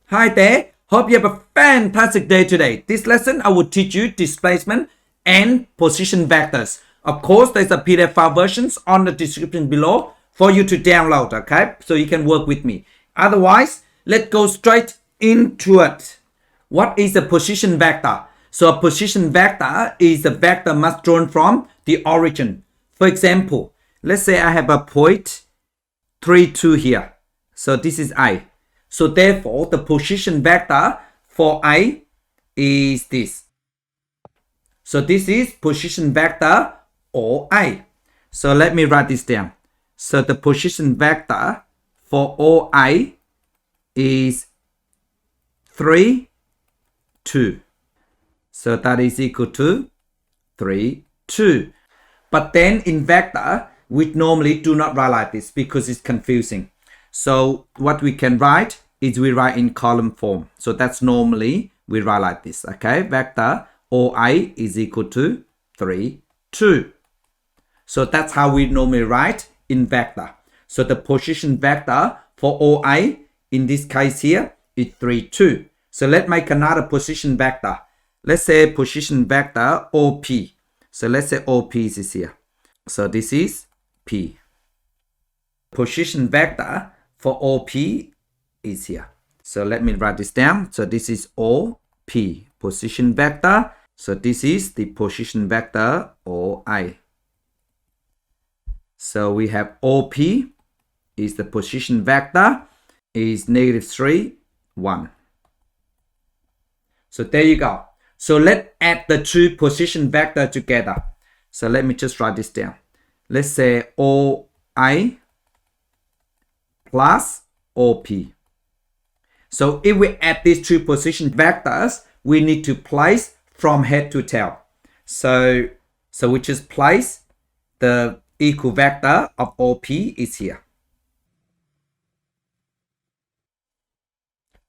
Hi there, hope you have a fantastic day today. This lesson I will teach you displacement and position vectors. Of course, there's a PDF file versions on the description below for you to download, okay? So you can work with me. Otherwise, let's go straight into it. What is a position vector? So a position vector is a vector must drawn from the origin. For example, let's say I have a point 3, 2 here. So this is I. So therefore, the position vector for I is this. So this is position vector OI. So let me write this down. So the position vector for OI is 3, 2. So that is equal to 3, 2. But then in vector, we normally do not write like this because it's confusing. So what we can write is we write in column form. So that's normally we write like this, okay? Vector OI is equal to 3, 2. So that's how we normally write in vector. So the position vector for OI in this case here is 3, 2. So let's make another position vector. Let's say position vector OP. So let's say OP is here. So this is P. Position vector for OP is here. So let me write this down. So this is OP, position vector. So this is the position vector OI. So we have OP is the position vector is -3, 1. So there you go. So let's add the two position vector together. So let me just write this down. Let's say OI plus OP. So if we add these two position vectors, we need to place from head to tail. So we just place the equal vector of OP is here.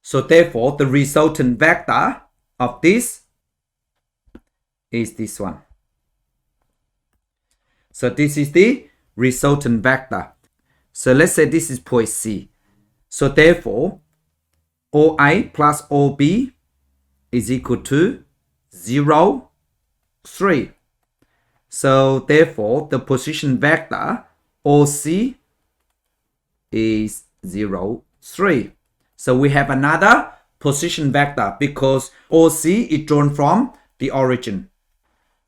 So therefore, the resultant vector of this is this one. So this is the resultant vector. So let's say this is point C. So therefore, OI plus OB is equal to 0, 3. So therefore, the position vector OC is 0, 3. So we have another position vector because OC is drawn from the origin.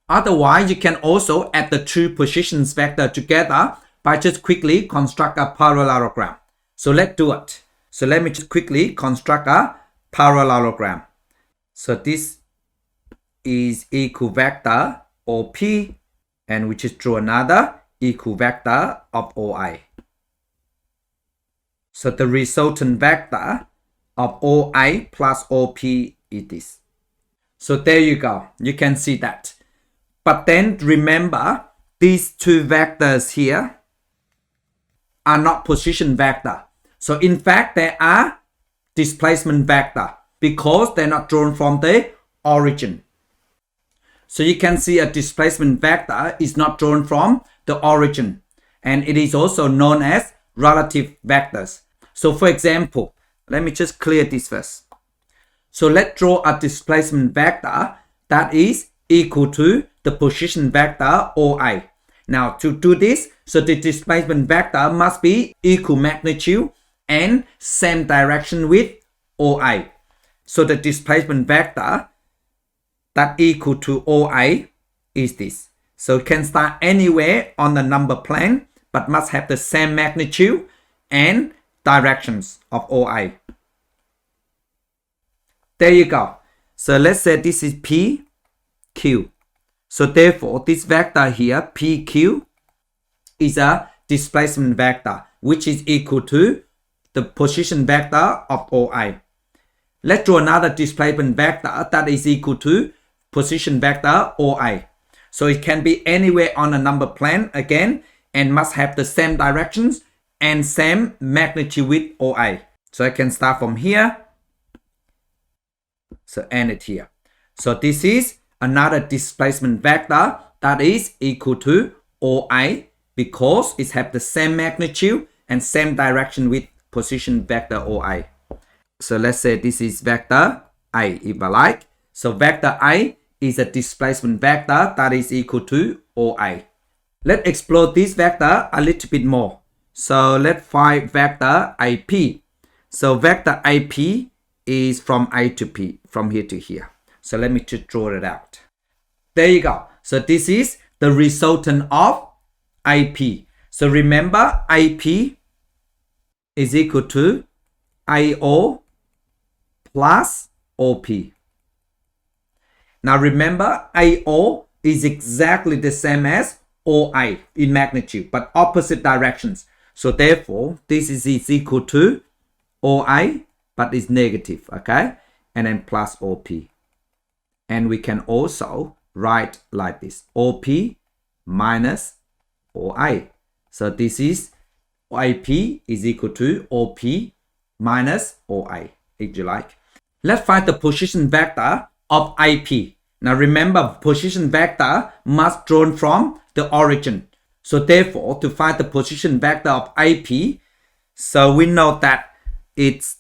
Otherwise, you can also add the two positions vector together by just quickly construct a parallelogram. So let's do it. So let me just quickly construct a parallelogram. So this is equal vector OP, and we just draw another equal vector of OI. So the resultant vector of OI plus OP is this. So there you go. You can see that. But then remember, these two vectors here are not position vector. So in fact, they are displacement vector because they're not drawn from the origin. So you can see a displacement vector is not drawn from the origin. And it is also known as relative vectors. So for example, let me just clear this first. So let's draw a displacement vector that is equal to the position vector OI. Now to do this, so the displacement vector must be equal magnitude and same direction with OI. So the displacement vector that equal to OI is this. So it can start anywhere on the number plane, but must have the same magnitude and directions of OI. There you go. So let's say this is PQ. So therefore, this vector here, PQ, is a displacement vector, which is equal to the position vector of OI. Let's draw another displacement vector that is equal to position vector OI. So it can be anywhere on a number plane again, and must have the same directions and same magnitude with OI. So I can start from here. So end it here. So this is another displacement vector that is equal to OI because it has the same magnitude and same direction with position vector OI. So let's say this is vector A, if I like. So vector A is a displacement vector that is equal to OA. Let's explore this vector a little bit more. So let's find vector AP. So vector AP is from A to P, from here to here. So let me just draw it out. There you go. So this is the resultant of AP. So remember, AP is equal to AO plus OP. Now remember, AO is exactly the same as OA in magnitude, but opposite directions. So therefore, this is equal to OA, but it's negative, okay? And then plus OP. And we can also write like this, OP minus OA. So this is AP is equal to OP minus OA, if you like. Let's find the position vector of AP. Now remember, position vector must drawn from the origin. So therefore, to find the position vector of AP, so we know that it's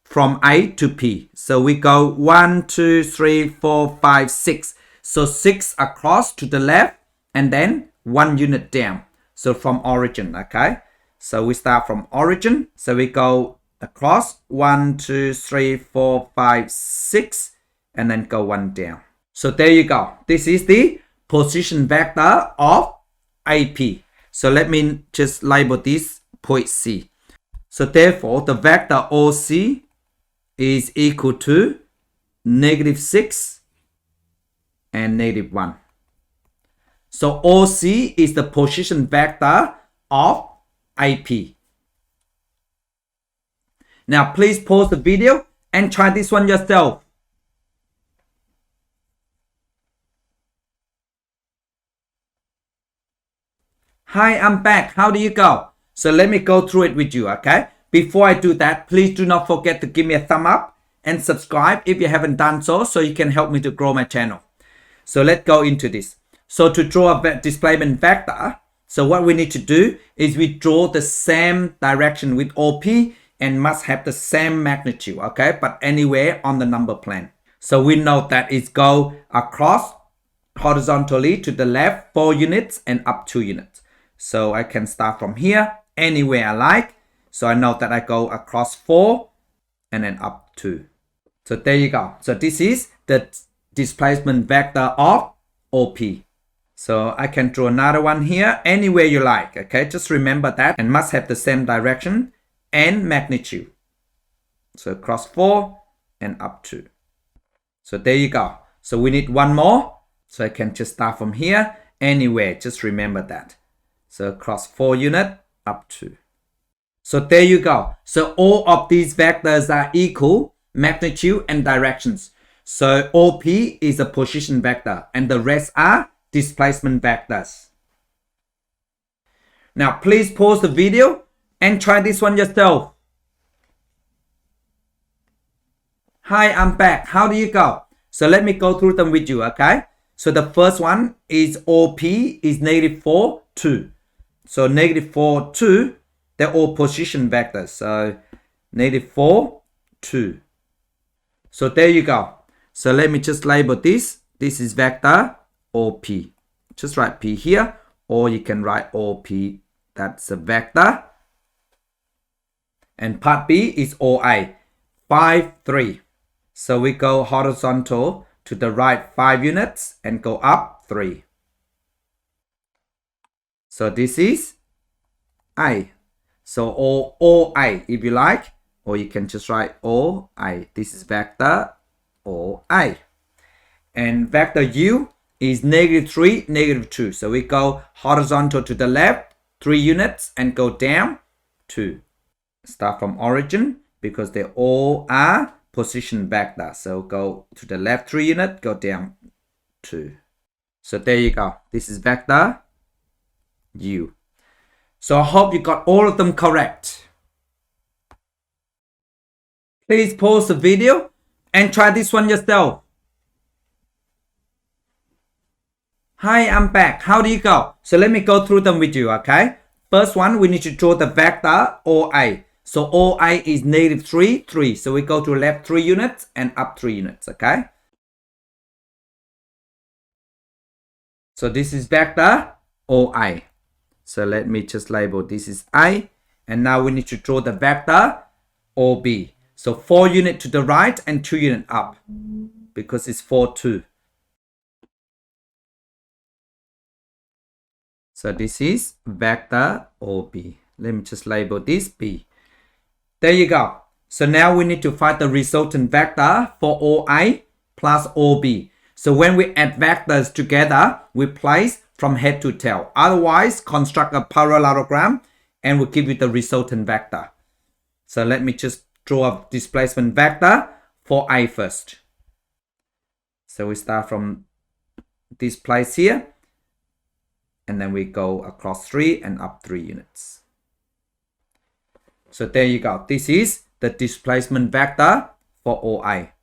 from A to P. So we go 1, 2, 3, 4, 5, 6. So 6 across to the left and then 1 unit down. So from origin, okay? So we start from origin. So we go across 1, 2, 3, 4, 5, 6 and then go 1 down. So there you go. This is the position vector of AP. So let me just label this point C. So therefore, the vector OC is equal to -6 and -1. So OC is the position vector of AP. Now please pause the video and try this one yourself. Hi, I'm back. How do you go? So let me go through it with you, okay? Before I do that, please do not forget to give me a thumb up and subscribe if you haven't done so you can help me to grow my channel. So let's go into this. So to draw a displacement vector, so what we need to do is we draw the same direction with OP and must have the same magnitude, okay? But anywhere on the number plane. So we know that it's go across horizontally to the left 4 units and up 2 units. So I can start from here, anywhere I like. So I know that I go across 4 and then up 2. So there you go. So this is the displacement vector of OP. So I can draw another one here, anywhere you like, okay? Just remember that and must have the same direction and magnitude. So across 4 and up 2. So there you go. So we need one more. So I can just start from here, anywhere, just remember that. So across 4 unit, up 2. So there you go. So all of these vectors are equal magnitude and directions. So OP is a position vector and the rest are displacement vectors. Now please pause the video and try this one yourself. Hi, I'm back. How do you go? So let me go through them with you, okay? So the first one is OP is -4, 2. So -4, 2, they're all position vectors. So -4, 2. So there you go. So let me just label this. This is vector OP. Just write P here, or you can write OP. That's a vector. And part B is OA, 5, 3. So we go horizontal to the right 5 units and go up 3. So this is A. So OA if you like, or you can just write OA. This is vector OA. And vector U is -3, -2. So we go horizontal to the left 3 units and go down 2. Start from origin because they all are position vector. So go to the left 3 unit, go down 2. So there you go. This is vector U. So I hope you got all of them correct. Please pause the video and try this one yourself. Hi, I'm back. How do you go? So let me go through them with you, okay? First one, we need to draw the vector OA. So OI is negative 3, 3. So we go to left 3 units and up 3 units, okay? So this is vector OI. So let me just label this is I. And now we need to draw the vector OB. So 4 units to the right and 2 units up because it's 4, 2. So this is vector OB. Let me just label this B. There you go. So now we need to find the resultant vector for OI plus OB. So when we add vectors together, we place from head to tail. Otherwise, construct a parallelogram and we'll give you the resultant vector. So let me just draw a displacement vector for I first. So we start from this place here. And then we go across 3 and up 3 units. So there you go. This is the displacement vector for OI.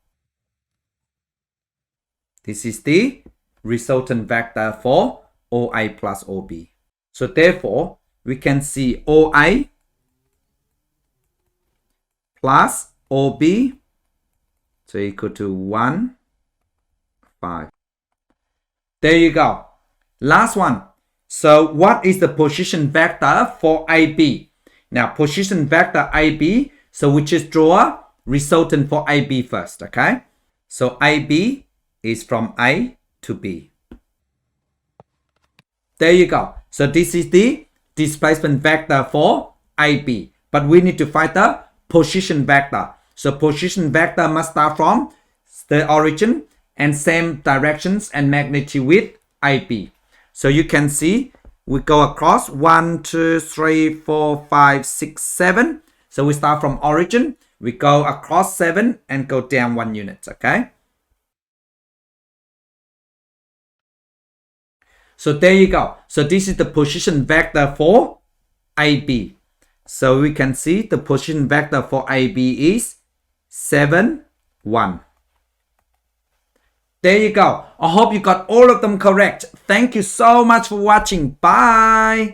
This is the resultant vector for OI plus OB. So therefore, we can see OI plus OB, so equal to 1, 5. There you go. Last one. So what is the position vector for IB? Now position vector IB, so we just draw resultant for IB first, okay? So IB is from A to B. There you go. So this is the displacement vector for IB. But we need to find the position vector. So position vector must start from the origin and same directions and magnitude with IB. So you can see we go across 1, 2, 3, 4, 5, 6, 7. So we start from origin. We go across 7 and go down 1 unit, okay? So there you go. So this is the position vector for IB. So we can see the position vector for IB is 7, 1. There you go. I hope you got all of them correct. Thank you so much for watching. Bye.